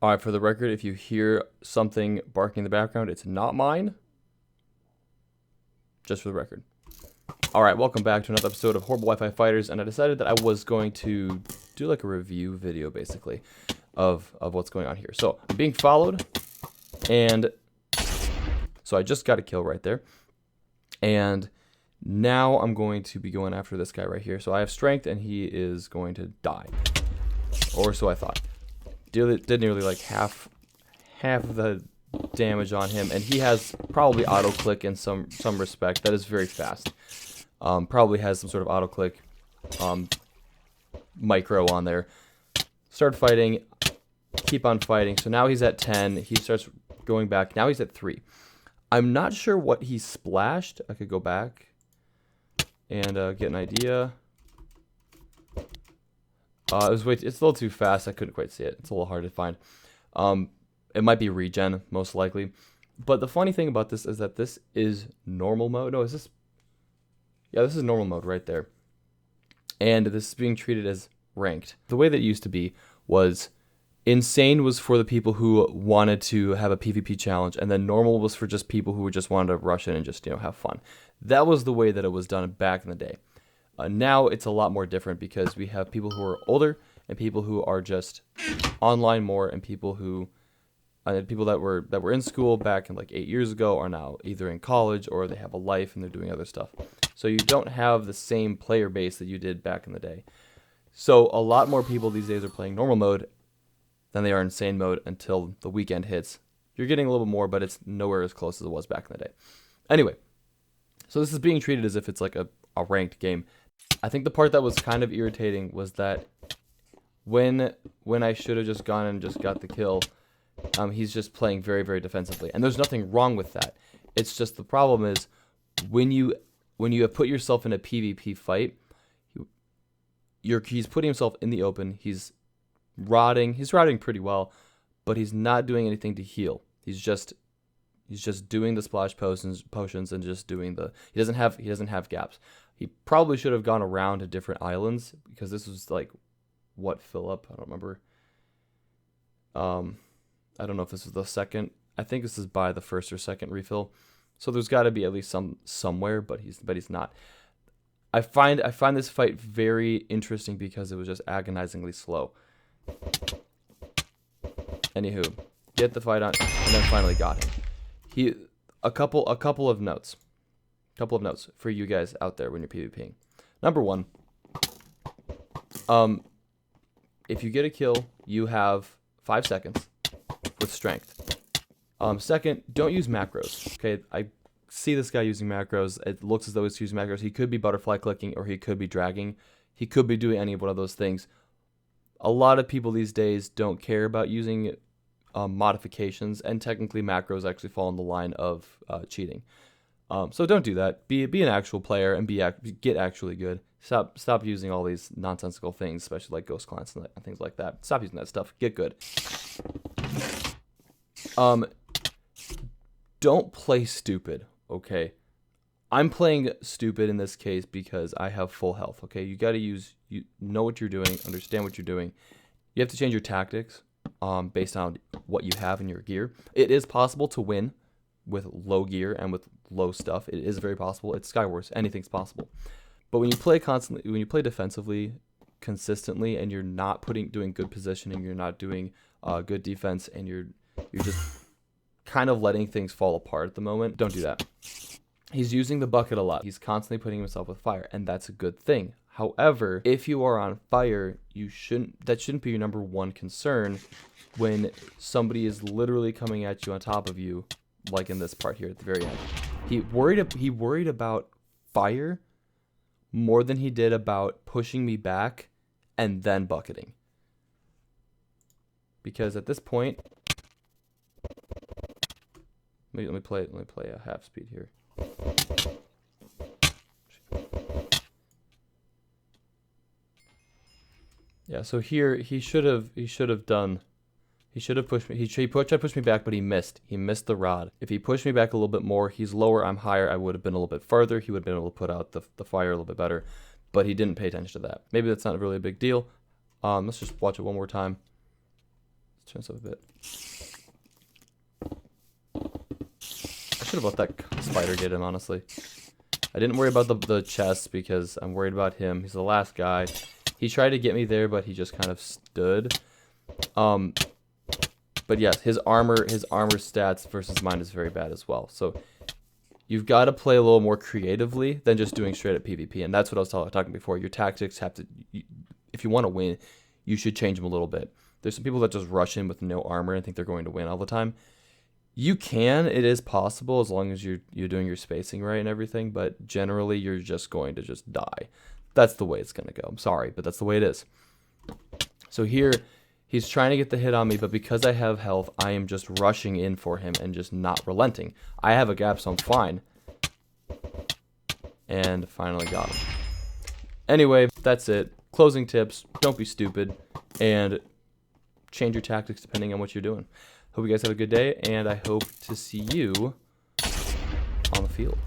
All right, for the record, if you hear something barking in the background, it's not mine. Just for the record. All right, welcome back to another episode of Horrible Wi-Fi Fighters, and I decided that I was going to do like a review video, basically, of what's going on here. So I'm being followed, and so I just got a kill right there, and now I'm going to be going after this guy right here. So I have strength, and he is going to die, or so I thought. Did nearly like half of the damage on him, and he has probably auto click in some respect. That is very fast. Probably has some sort of auto click micro on there. Start fighting, keep on fighting. So now he's at 10. He starts going back. Now he's at 3. I'm not sure what he splashed. I could go back and get an idea. It's a little too fast. I couldn't quite see it. It's a little hard to find. It might be regen, most likely. But the funny thing about this is that this is normal mode. No, is this? Yeah, this is normal mode right there. And this is being treated as ranked. The way that it used to be was insane was for the people who wanted to have a PvP challenge, and then normal was for just people who just wanted to rush in and just, have fun. That was the way that it was done back in the day. Now it's a lot more different because we have people who are older and people who are just online more, and people who people that were in school back in like 8 years ago are now either in college or they have a life and they're doing other stuff. So you don't have the same player base that you did back in the day. So a lot more people these days are playing normal mode than they are insane mode until the weekend hits. You're getting a little bit more, but it's nowhere as close as it was back in the day. Anyway, so this is being treated as if it's like a ranked game. I think the part that was kind of irritating was that when I should have just gone and just got the kill, he's just playing very, very defensively. And there's nothing wrong with that. It's just the problem is when you have put yourself in a PvP fight, he's putting himself in the open. He's rotting. He's rotting pretty well, but he's not doing anything to heal. He's just doing the splash potions and just doing the. He doesn't have gaps. He probably should have gone around to different islands, because this was like what fill up. I don't remember. I don't know if this was the second. I think this is by the first or second refill. So there's got to be at least somewhere, but he's not. I find this fight very interesting because it was just agonizingly slow. Anywho, get the fight on, and then finally got him. A couple of notes for you guys out there when you're PvPing. Number one, if you get a kill, you have 5 seconds with strength. Second, don't use macros. Okay, I see this guy using macros. It looks as though he's using macros. He could be butterfly clicking, or he could be dragging. He could be doing any of one of those things. A lot of people these days don't care about using modifications, and technically macros actually fall in the line of cheating. So don't do that. Be an actual player and get actually good. Stop using all these nonsensical things, especially like ghost clients and things like that. Stop using that stuff. Get good. Don't play stupid, okay? I'm playing stupid in this case because I have full health, okay? You know what you're doing, understand what you're doing. You have to change your tactics based on what you have in your gear. It is possible to win with low gear and with low stuff. It is very possible. It's Skywars. Anything's possible. But when you play defensively, consistently, and you're not doing good positioning, you're not doing good defense, and you're just kind of letting things fall apart at the moment, don't do that. He's using the bucket a lot. He's constantly putting himself with fire, and that's a good thing. However, if you are on fire, that shouldn't be your number one concern when somebody is literally coming at you on top of you, like in this part here at the very end. He worried about fire more than he did about pushing me back and then bucketing. Because at this point, let me play a half speed here. Yeah, so here he should have pushed me. He tried to push me back, but he missed. He missed the rod. If he pushed me back a little bit more, he's lower, I'm higher, I would have been a little bit farther. He would have been able to put out the fire a little bit better, but he didn't pay attention to that. Maybe that's not really a big deal. Let's just watch it one more time. turn this up a bit. I should have let that spider get him, honestly. I didn't worry about the chest because I'm worried about him. He's the last guy. He tried to get me there, but he just kind of stood. But yes, his armor stats versus mine is very bad as well. So you've got to play a little more creatively than just doing straight up PvP. And that's what I was talking before. Your tactics have to, if you want to win, you should change them a little bit. There's some people that just rush in with no armor and think they're going to win all the time. You can, it is possible as long as you're doing your spacing right and everything, but generally you're just going to just die. That's the way it's going to go. I'm sorry, but that's the way it is. So here, he's trying to get the hit on me, but because I have health, I am just rushing in for him and just not relenting. I have a gap, so I'm fine. And finally got him. Anyway, that's it. Closing tips, don't be stupid, and change your tactics depending on what you're doing. Hope you guys have a good day, and I hope to see you on the field.